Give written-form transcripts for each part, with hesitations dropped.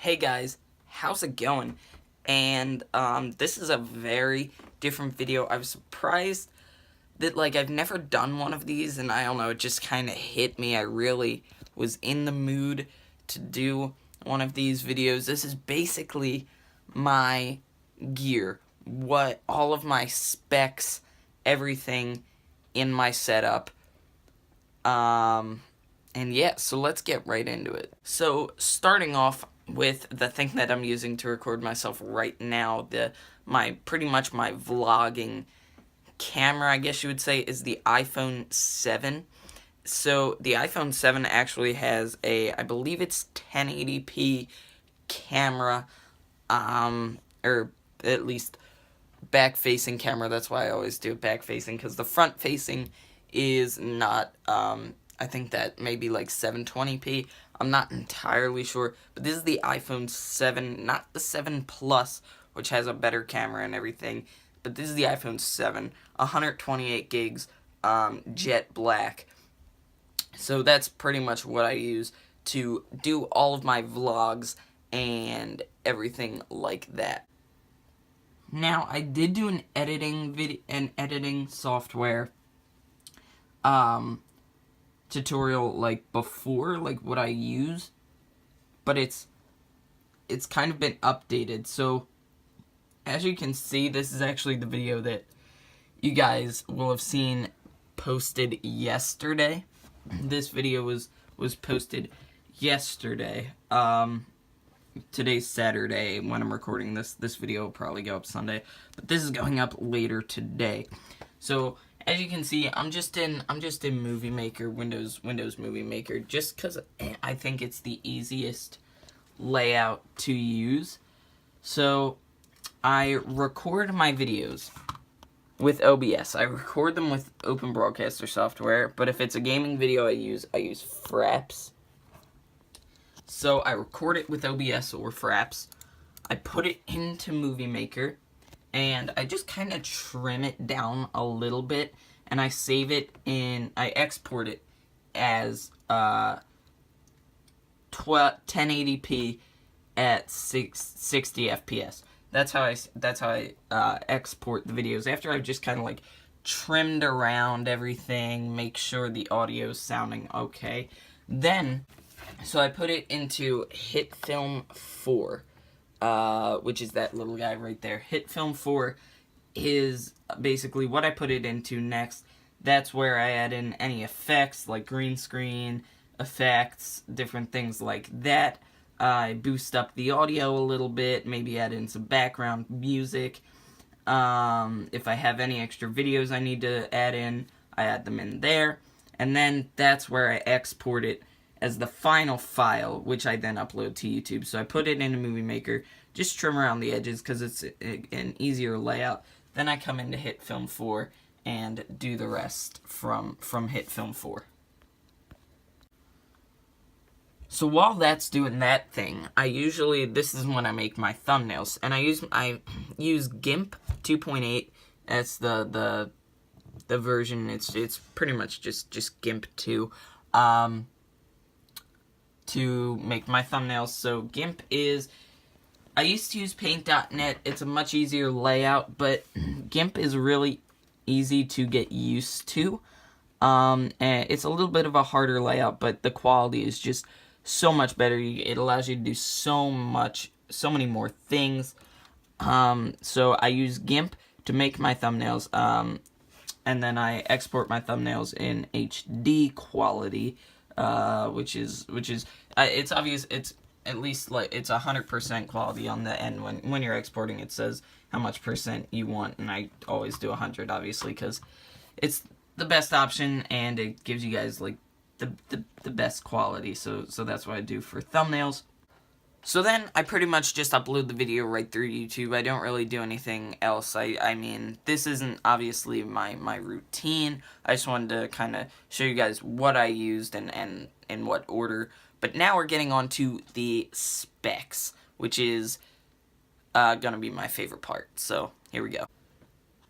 Hey guys, how's it going? And this is a very different video. I was surprised that I've never done one of these, and I don't know, it just kind of hit me. I really was in the mood to do one of these videos. This is basically my gear, what all of my specs, everything in my setup. And yeah, so let's get right into it. So starting off with the thing that I'm using to record myself right now, pretty much my vlogging camera, I guess you would say, is the iPhone 7. So the iPhone 7 actually has I believe it's 1080p camera, or at least back-facing camera. That's why I always do back-facing, because the front-facing is not, I think that maybe 720p. I'm not entirely sure, but this is the iPhone 7, not the 7 Plus, which has a better camera and everything, but this is the iPhone 7, 128 gigs, jet black. So that's pretty much what I use to do all of my vlogs and everything like that. Now, I did do an editing software tutorial before, what I use, but it's kind of been updated. So as you can see, this is actually the video that you guys will have seen posted yesterday. This video was posted yesterday. Today's Saturday. When I'm recording this video will probably go up Sunday, but this is going up later today. So as you can see, I'm just in Movie Maker, Windows Movie Maker, just because I think it's the easiest layout to use. So I record my videos with OBS. I record them with Open Broadcaster software, but if it's a gaming video, I use Fraps. So I record it with OBS or Fraps. I put it into Movie Maker, and I just kind of trim it down a little bit, and I save it I export it as 1080p at 60 FPS. That's how I export the videos, after I've just kind of trimmed around everything, make sure the audio's sounding okay. Then, so I put it into HitFilm 4. Which is that little guy right there. HitFilm 4 is basically what I put it into next. That's where I add in any effects, like green screen effects, different things like that. I boost up the audio a little bit, maybe add in some background music. If I have any extra videos I need to add in, I add them in there. And then that's where I export it as the final file, which I then upload to YouTube. So I put it in a Movie Maker, just trim around the edges because it's an easier layout. Then I come into HitFilm 4 and do the rest from HitFilm 4. So while that's doing that thing, this is when I make my thumbnails, and I use GIMP 2.8. That's the version. It's pretty much just GIMP 2. To make my thumbnails. So GIMP I used to use Paint.net. It's a much easier layout, but GIMP is really easy to get used to. And it's a little bit of a harder layout, but the quality is just so much better. It allows you to do so many more things. So I use GIMP to make my thumbnails, and then I export my thumbnails in HD quality. Which is it's obvious, it's at least it's 100% quality on the end. When you're exporting, it says how much percent you want, and I always do 100, obviously, because it's the best option and it gives you guys the best quality. So that's what I do for thumbnails. So then I pretty much just upload the video right through YouTube. I don't really do anything else. I mean, this isn't obviously my routine. I just wanted to kind of show you guys what I used and in what order. But now we're getting on to the specs, which is gonna be my favorite part. So here we go.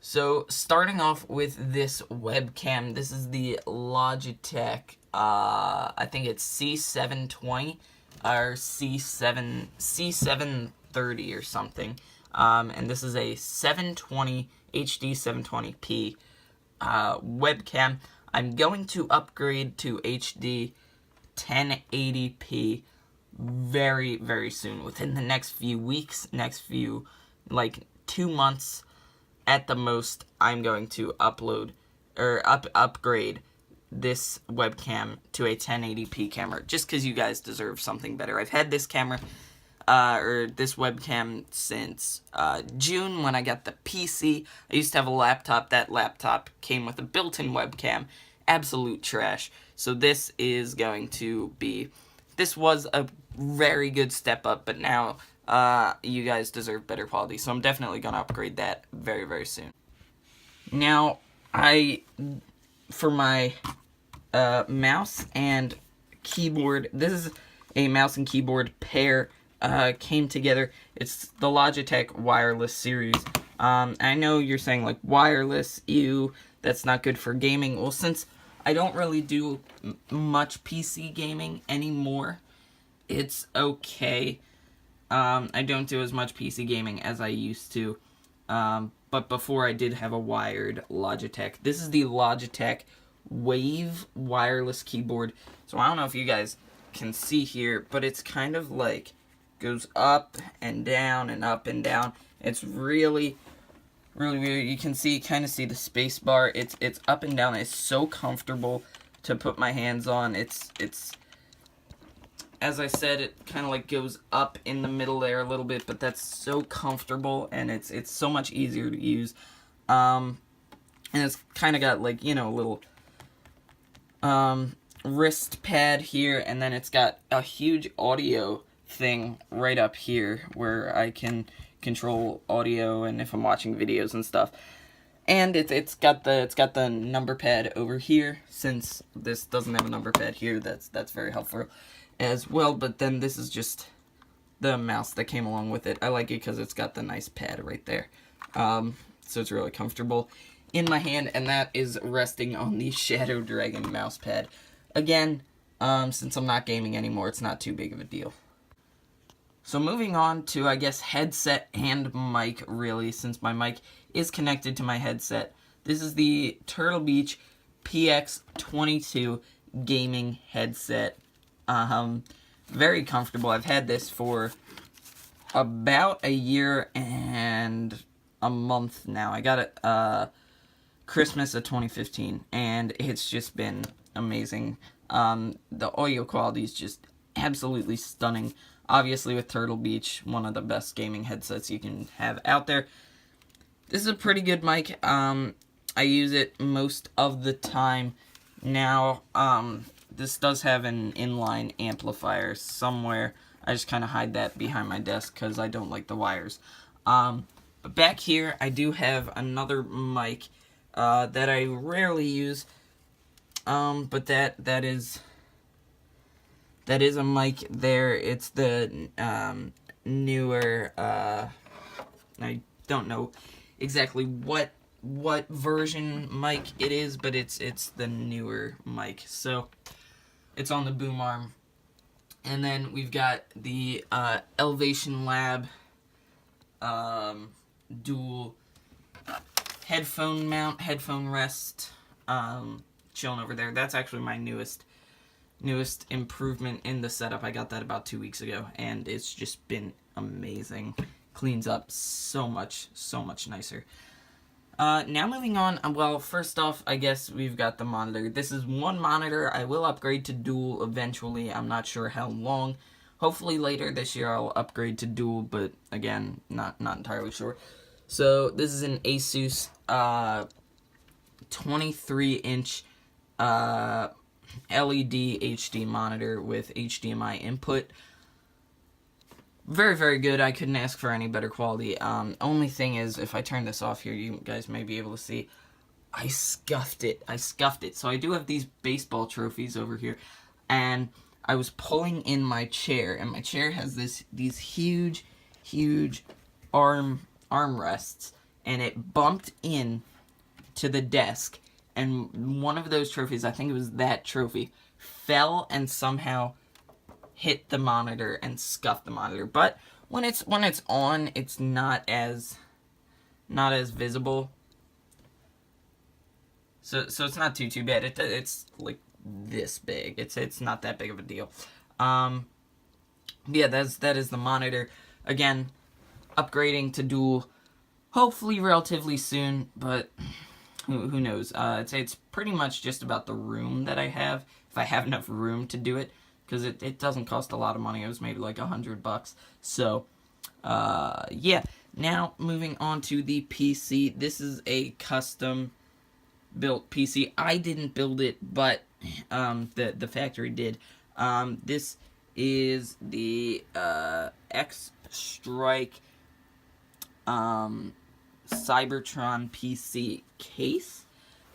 So starting off with this webcam, this is the Logitech, I think it's C720. our C730 or something. And this is a 720 HD 720p webcam. I'm going to upgrade to HD 1080p very, very soon. Within the next few weeks, like 2 months at the most, I'm going to upgrade this webcam to a 1080p camera, just because you guys deserve something better. I've had this camera, this webcam since June when I got the PC. I used to have a laptop. That laptop came with a built-in webcam. Absolute trash. So this is going to be... This was a very good step up, but now you guys deserve better quality. So I'm definitely going to upgrade that very, very soon. Now, for my mouse and keyboard, this is a mouse and keyboard pair, came together. It's the Logitech wireless series. I know you're saying, like, wireless, ew, that's not good for gaming. Well, since I don't really do much PC gaming anymore, it's okay. I don't do as much PC gaming as I used to. But before I did have a wired Logitech. This is the Logitech Wave wireless keyboard. So I don't know if you guys can see here, but it's kind of like goes up and down and up and down. It's really, really weird. You can kind of see the space bar. It's up and down. It's so comfortable to put my hands on. It's as I said, it kind of like goes up in the middle there a little bit, but that's so comfortable, and it's so much easier to use. And it's kind of got, like, you know, a little wrist pad here, and then it's got a huge audio thing right up here where I can control audio and if I'm watching videos and stuff. And it's got the number pad over here. Since this doesn't have a number pad here, that's very helpful as well. But then this is just the mouse that came along with it. I like it because it's got the nice pad right there. So it's really comfortable in my hand, and that is resting on the ShadowDragon mouse pad. Again, since I'm not gaming anymore, it's not too big of a deal. So moving on to, I guess, headset and mic, really, since my mic is connected to my headset. This is the Turtle Beach PX22 gaming headset. Very comfortable. I've had this for about a year and a month now. I got it Christmas of 2015, and it's just been amazing. The audio quality is just absolutely stunning. Obviously, with Turtle Beach, one of the best gaming headsets you can have out there. This is a pretty good mic. I use it most of the time now. This does have an inline amplifier somewhere. I just kind of hide that behind my desk because I don't like the wires. But back here, I do have another mic that I rarely use. But that is a mic there. It's the newer, I don't know exactly what version mic it is, but it's the newer mic. So it's on the boom arm. And then we've got the Elevation Lab dual headphone mount, headphone rest, chilling over there. That's actually my newest improvement in the setup. I got that about 2 weeks ago, and it's just been amazing. Cleans up so much nicer. Now moving on, well, first off, I guess we've got the monitor. This is one monitor. I will upgrade to dual eventually. I'm not sure how long. Hopefully later this year I'll upgrade to dual, but again, not entirely sure. So this is an Asus 23-inch LED HD monitor with HDMI input. Very, very good. I couldn't ask for any better quality. Only thing is, if I turn this off here, you guys may be able to see, I scuffed it. So I do have these baseball trophies over here, and I was pulling in my chair, and my chair has these huge armrests, and it bumped in to the desk, and one of those trophies, I think it was that trophy, fell and somehow hit the monitor and scuff the monitor. But when it's on, it's not as visible. So it's not too bad. It's like this big. It's not that big of a deal. Yeah, that is the monitor. Again, upgrading to dual, hopefully relatively soon, but who knows? It's pretty much just about the room that I have, if I have enough room to do it, because it doesn't cost a lot of money. It was maybe like $100. So, yeah. Now, moving on to the PC. This is a custom built PC. I didn't build it, but the factory did. This is the X-Strike Cybertron PC case.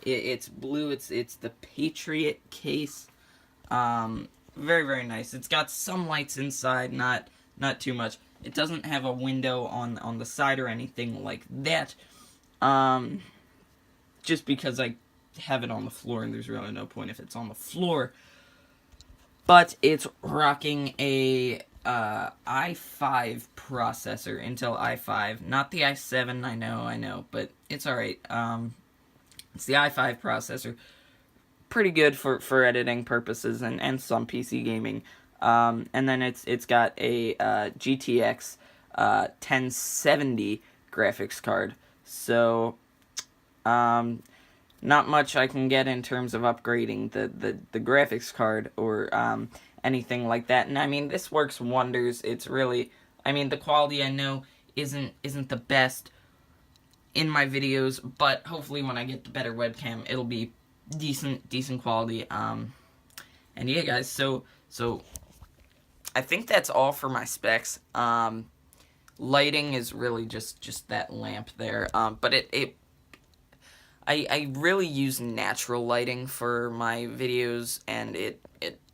It's blue. It's the Patriot case. Very nice. It's got some lights inside, not too much. It doesn't have a window on the side or anything like that. Just because I have it on the floor, and there's really no point if it's on the floor. But it's rocking a i5 processor, Intel i5, not the i7. I know, but it's alright. It's the i5 processor, pretty good for editing purposes and some PC gaming. And then it's got a GTX 1070 graphics card. So not much I can get in terms of upgrading the graphics card or anything like that. And I mean, this works wonders. It's really, I mean, the quality I know isn't the best in my videos, but hopefully when I get the better webcam, it'll be decent quality. And yeah, guys, so I think that's all for my specs. Lighting is really just that lamp there. But I really use natural lighting for my videos, and it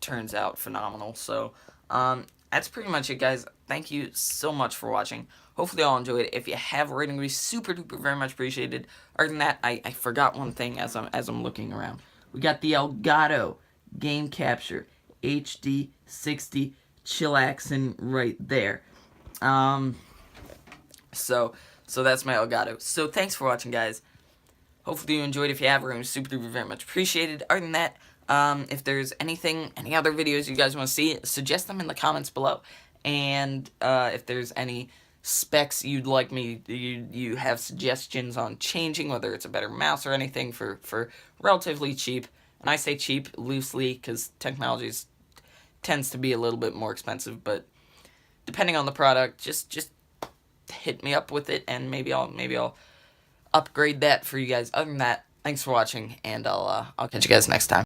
turns out phenomenal. So, that's pretty much it, guys. Thank you so much for watching. Hopefully you all enjoyed it. If you have a rating, it would be super duper very much appreciated. Other than that, I forgot one thing as I'm looking around. We got the Elgato Game Capture HD 60 chillaxin right there. So that's my Elgato. So thanks for watching, guys. Hopefully you enjoyed. If you have, we're super duper very much appreciated. Other than that, if there's any other videos you guys want to see, suggest them in the comments below. And if there's any specs you'd like me, you have suggestions on changing, whether it's a better mouse or anything for relatively cheap. And I say cheap loosely because technology tends to be a little bit more expensive, but depending on the product, just hit me up with it, and maybe I'll upgrade that for you guys. Other than that, thanks for watching, and I'll catch you guys next time.